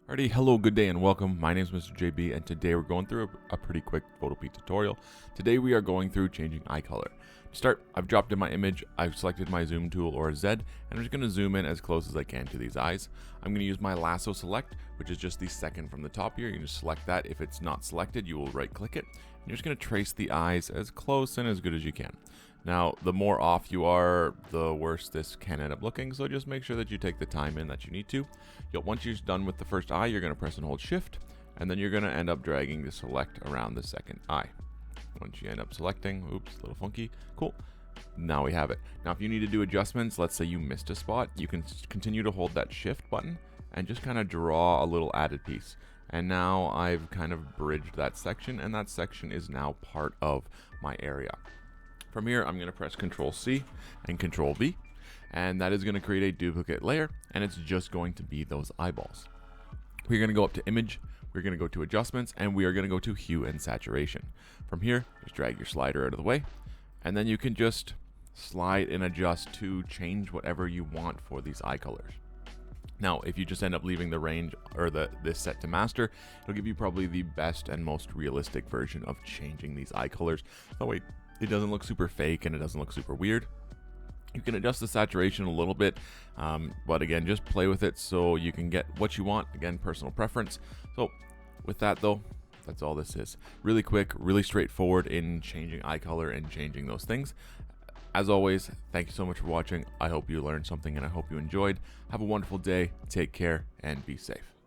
Alrighty, hello, good day, and welcome. My name is Mr. JB, and today we're going through a pretty quick Photopea tutorial. Today we are going through changing eye color. To start, I've dropped in my image, I've selected my zoom tool or Z, and I'm just going to zoom in as close as I can to these eyes. I'm going to use my lasso select, which is just the second from the top here. You can just select that. If it's not selected, you will right click it. And you're just going to trace the eyes as close and as good as you can. Now, the more off you are, the worse this can end up looking, so just make sure that you take the time in that you need to. Once you're done with the first eye, you're going to press and hold shift, and then you're going to end up dragging the select around the second eye. Once you end up selecting, oops, a little funky, cool. Now we have it. Now, if you need to do adjustments, let's say you missed a spot, you can continue to hold that shift button and just kind of draw a little added piece. And now I've kind of bridged that section, and that section is now part of my area. From here, I'm going to press Control C and Control V, and that is going to create a duplicate layer, and it's just going to be those eyeballs. We're going to go up to Image, we're going to go to Adjustments, and we are going to go to Hue and Saturation. From here, just drag your slider out of the way, and then you can just slide and adjust to change whatever you want for these eye colors. Now, if you just end up leaving the range or this set to master, it'll give you probably the best and most realistic version of changing these eye colors. That way, it doesn't look super fake and it doesn't look super weird. You can adjust the saturation a little bit, but again, just play with it so you can get what you want. Again, personal preference. So with that though, that's all this is. Really quick, really straightforward in changing eye color and changing those things. As always, thank you so much for watching. I hope you learned something and I hope you enjoyed. Have a wonderful day, take care, and be safe.